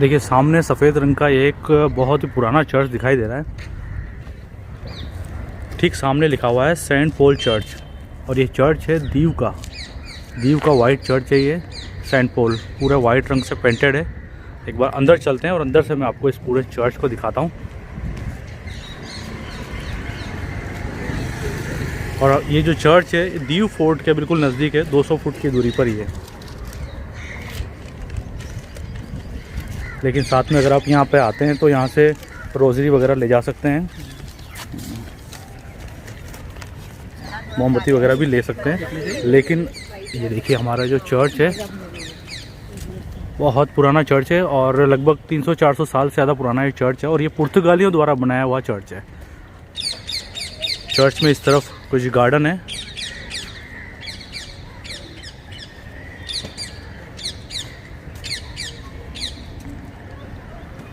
देखिए सामने सफ़ेद रंग का एक बहुत ही पुराना चर्च दिखाई दे रहा है। ठीक सामने लिखा हुआ है सेंट पॉल चर्च, और ये चर्च है दीव का वाइट चर्च है ये। सेंट पॉल पूरा वाइट रंग से पेंटेड है। एक बार अंदर चलते हैं और अंदर से मैं आपको इस पूरे चर्च को दिखाता हूँ। और ये जो चर्च है दीव फोर्ट के बिल्कुल नज़दीक है, 200 फुट की दूरी पर ही है। लेकिन साथ में अगर आप यहाँ पे आते हैं तो यहाँ से रोज़री वगैरह ले जा सकते हैं, मोमबत्ती वगैरह भी ले सकते हैं। लेकिन ये देखिए हमारा जो चर्च है बहुत पुराना चर्च है और लगभग 300-400 साल से ज़्यादा पुराना ये चर्च है, और ये पुर्तगालियों द्वारा बनाया हुआ चर्च है। चर्च में इस तरफ कुछ गार्डन है।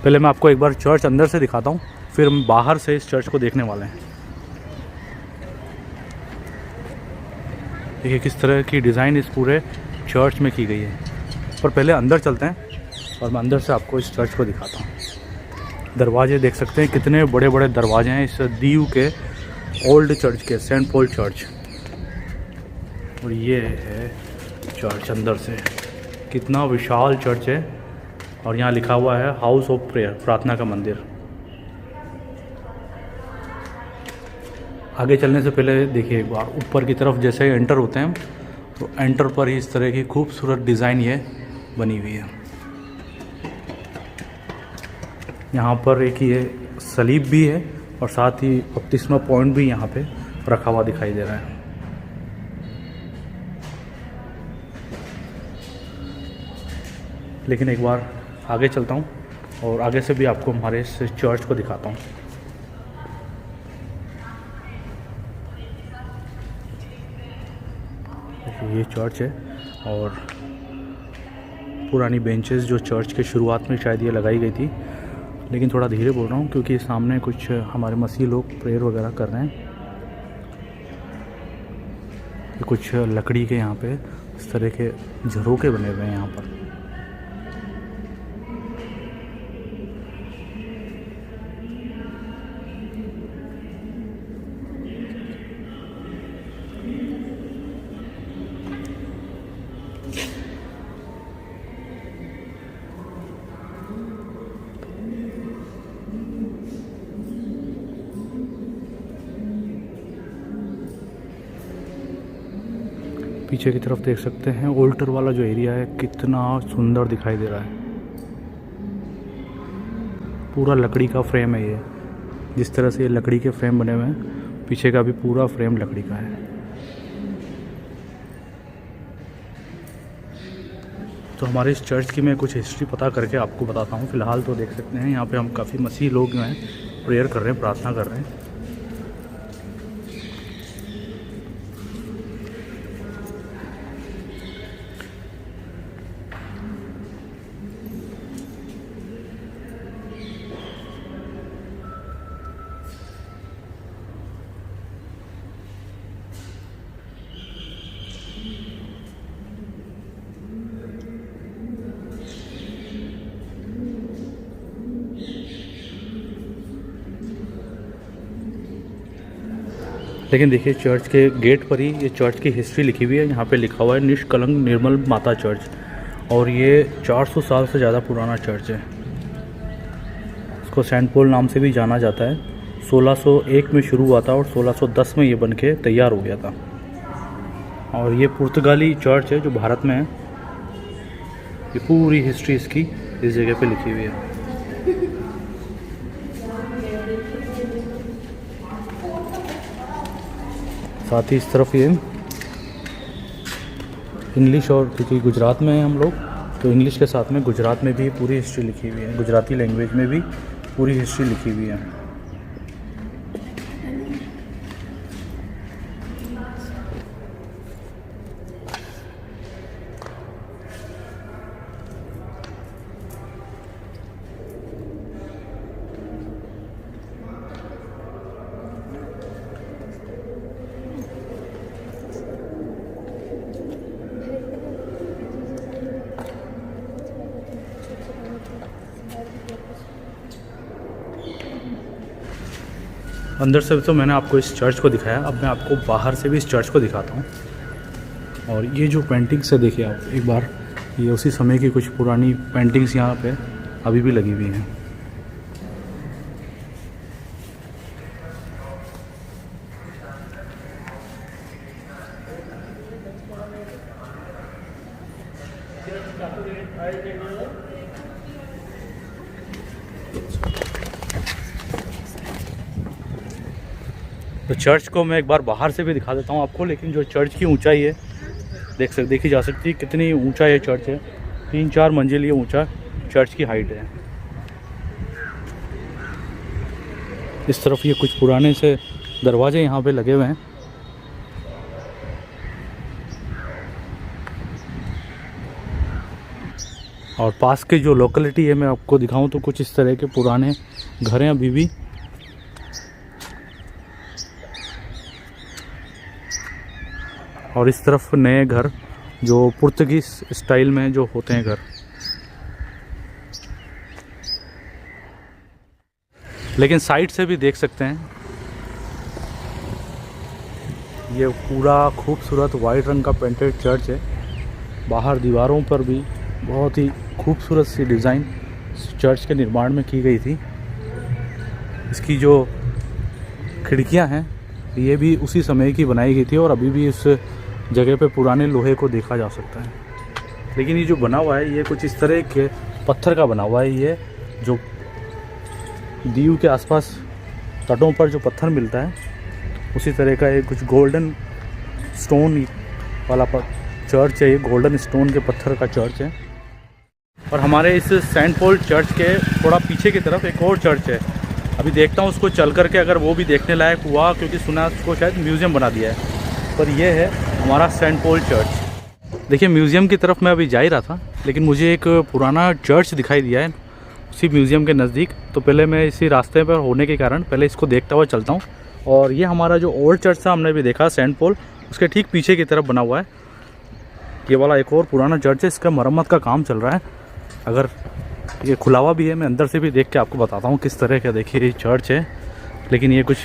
पहले मैं आपको एक बार चर्च अंदर से दिखाता हूँ, फिर हम बाहर से इस चर्च को देखने वाले हैं। देखिए किस तरह की डिज़ाइन इस पूरे चर्च में की गई है। पर पहले अंदर चलते हैं और मैं अंदर से आपको इस चर्च को दिखाता हूँ। दरवाजे देख सकते हैं, कितने बड़े बड़े दरवाजे हैं इस दीव के ओल्ड चर्च के, सेंट पॉल चर्च। और ये है चर्च अंदर से, कितना विशाल चर्च है। और यहाँ लिखा हुआ है हाउस ऑफ प्रेयर, प्रार्थना का मंदिर। आगे चलने से पहले देखिए एक बार ऊपर की तरफ जैसे एंटर होते हैं तो एंटर पर ही इस तरह की खूबसूरत डिज़ाइन ये बनी हुई है। यहाँ पर एक ये सलीब भी है और साथ ही बपतिस्मा पॉइंट भी यहाँ पे रखा हुआ दिखाई दे रहा है। लेकिन एक बार आगे चलता हूँ और आगे से भी आपको हमारे इस चर्च को दिखाता हूँ। ये चर्च है और पुरानी बेंचेस जो चर्च के शुरुआत में शायद ये लगाई गई थी। लेकिन थोड़ा धीरे बोल रहा हूँ क्योंकि सामने कुछ हमारे मसीह लोग प्रेयर वगैरह कर रहे हैं। कुछ लकड़ी के यहाँ पे इस तरह के झरोके बने हुए हैं यहाँ पर। पीछे की तरफ देख सकते हैं ऑल्टर वाला जो एरिया है कितना सुंदर दिखाई दे रहा है। पूरा लकड़ी का फ्रेम है ये, जिस तरह से ये लकड़ी के फ्रेम बने हुए हैं, पीछे का भी पूरा फ्रेम लकड़ी का है। तो हमारे इस चर्च की मैं कुछ हिस्ट्री पता करके आपको बताता हूँ। फ़िलहाल तो देख सकते हैं यहाँ पे हम काफ़ी मसीह लोग जो हैं प्रेयर कर रहे हैं, प्रार्थना कर रहे हैं। लेकिन देखिए चर्च के गेट पर ही ये चर्च की हिस्ट्री लिखी हुई है। यहाँ पे लिखा हुआ है निष्कलंक निर्मल माता चर्च, और ये 400 साल से ज़्यादा पुराना चर्च है। इसको सेंट पॉल नाम से भी जाना जाता है। 1601 में शुरू हुआ था और 1610 में ये बन के तैयार हो गया था। और ये पुर्तगाली चर्च है जो भारत में है। ये पूरी हिस्ट्री इसकी इस जगह पे लिखी हुई है। साथ ही इस तरफ ये इंग्लिश, और क्योंकि गुजरात में हैं हम लोग तो इंग्लिश के साथ में गुजरात में भी पूरी हिस्ट्री लिखी हुई है। गुजराती लैंग्वेज में भी पूरी हिस्ट्री लिखी हुई है। अंदर से तो मैंने आपको इस चर्च को दिखाया, अब मैं आपको बाहर से भी इस चर्च को दिखाता हूँ। और ये जो पेंटिंग्स है देखिए आप एक बार, ये उसी समय की कुछ पुरानी पेंटिंग्स यहाँ पे अभी भी लगी हुई हैं। तो चर्च को मैं एक बार बाहर से भी दिखा देता हूँ आपको, लेकिन जो चर्च की ऊंचाई है देखी जा सकती है कितनी ऊंचा ये चर्च है। 3-4 मंजिल ये ऊंचा चर्च की हाइट है। इस तरफ ये कुछ पुराने से दरवाजे यहाँ पे लगे हुए हैं। और पास की जो लोकेलिटी है मैं आपको दिखाऊं तो कुछ इस तरह के पुराने घर हैं अभी भी। और इस तरफ नए घर जो पुर्तगीज स्टाइल में जो होते हैं घर। लेकिन साइड से भी देख सकते हैं ये पूरा खूबसूरत वाइट रंग का पेंटेड चर्च है। बाहर दीवारों पर भी बहुत ही खूबसूरत सी डिज़ाइन चर्च के निर्माण में की गई थी। इसकी जो खिड़कियां हैं ये भी उसी समय की बनाई गई थी और अभी भी उस जगह पे पुराने लोहे को देखा जा सकता है। लेकिन ये जो बना हुआ है ये कुछ इस तरह के पत्थर का बना हुआ है। ये जो दीव के आसपास तटों पर जो पत्थर मिलता है उसी तरह का ये कुछ गोल्डन स्टोन वाला चर्च है। ये गोल्डन स्टोन के पत्थर का चर्च है। और हमारे इस सेंट पॉल चर्च के थोड़ा पीछे की तरफ एक और चर्च है। अभी देखता हूँ उसको चल करके अगर वो भी देखने लायक हुआ, क्योंकि सुना उसको शायद म्यूज़ियम बना दिया है। पर यह है हमारा सेंट पॉल चर्च। देखिए म्यूज़ियम की तरफ मैं अभी जा ही रहा था, लेकिन मुझे एक पुराना चर्च दिखाई दिया है उसी म्यूज़ियम के नज़दीक। तो पहले मैं इसी रास्ते पर होने के कारण पहले इसको देखता हुआ चलता हूँ। और ये हमारा जो ओल्ड चर्च था हमने भी देखा सेंट पॉल, उसके ठीक पीछे की तरफ बना हुआ है ये वाला एक और पुराना चर्च है। इसका मरम्मत का काम चल रहा है। अगर ये खुला हुआ भी है, मैं अंदर से भी देख के आपको बताता हूँ किस तरह का। देखिए ये चर्च है, लेकिन ये कुछ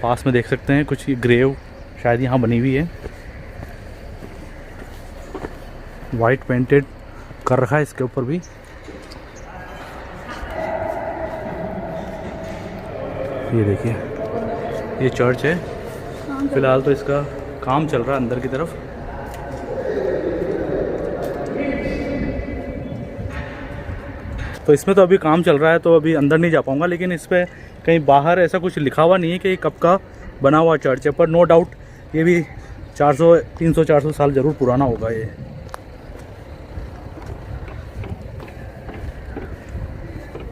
पास में देख सकते हैं कुछ ग्रेव शायद यहाँ बनी हुई है। वाइट पेंटेड कर रखा है इसके ऊपर भी। ये देखिए ये चर्च है। फिलहाल तो इसका काम चल रहा है अंदर की तरफ। तो इसमें तो अभी काम चल रहा है तो अभी अंदर नहीं जा पाऊँगा, लेकिन इस पर कहीं बाहर ऐसा कुछ लिखा हुआ नहीं है कि ये कब का बना हुआ चर्च है। पर नो डाउट ये भी 300-400 साल ज़रूर पुराना होगा ये।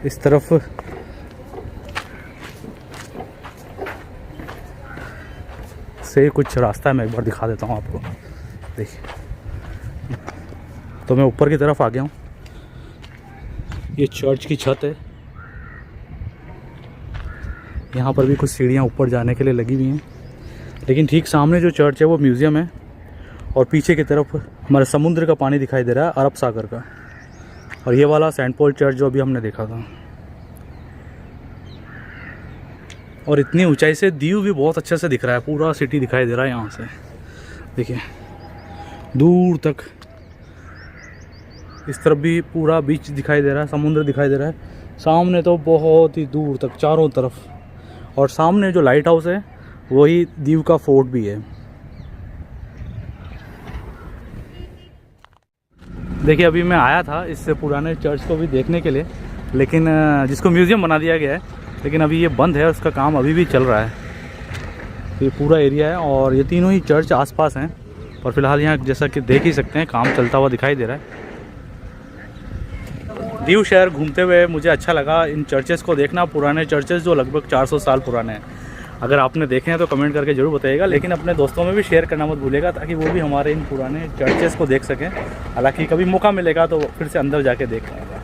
इस तरफ से कुछ रास्ता है, मैं एक बार दिखा देता हूँ आपको। देखिए तो मैं ऊपर की तरफ आ गया हूँ। ये चर्च की छत है। यहाँ पर भी कुछ सीढ़ियाँ ऊपर जाने के लिए लगी हुई हैं। लेकिन ठीक सामने जो चर्च है वो म्यूज़ियम है। और पीछे की तरफ हमारे समुद्र का पानी दिखाई दे रहा है, अरब सागर का। और ये वाला सेंट पॉल चर्च जो अभी हमने देखा था। और इतनी ऊंचाई से दीव भी बहुत अच्छे से दिख रहा है। पूरा सिटी दिखाई दे रहा है यहाँ से। देखिए दूर तक इस तरफ भी पूरा बीच दिखाई दे रहा है, समुद्र दिखाई दे रहा है। सामने तो बहुत ही दूर तक चारों तरफ। और सामने जो लाइट हाउस है वही दीव का फोर्ट भी है। देखिए अभी मैं आया था इस पुराने चर्च को भी देखने के लिए, लेकिन जिसको म्यूज़ियम बना दिया गया है, लेकिन अभी ये बंद है। उसका काम अभी भी चल रहा है। ये पूरा एरिया है और ये तीनों ही चर्च आसपास हैं। और फिलहाल यहाँ जैसा कि देख ही सकते हैं काम चलता हुआ दिखाई दे रहा है। दीव शहर घूमते हुए मुझे अच्छा लगा इन चर्चेस को देखना। पुराने चर्चेस जो लगभग 400 साल पुराने हैं। अगर आपने देखे हैं तो कमेंट करके ज़रूर बताइएगा। लेकिन अपने दोस्तों में भी शेयर करना मत भूलिएगा, ताकि वो भी हमारे इन पुराने चर्चेस को देख सकें। हालांकि कभी मौका मिलेगा तो फिर से अंदर जाके देख लेंगे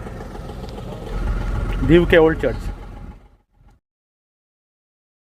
दीव के ओल्ड चर्च।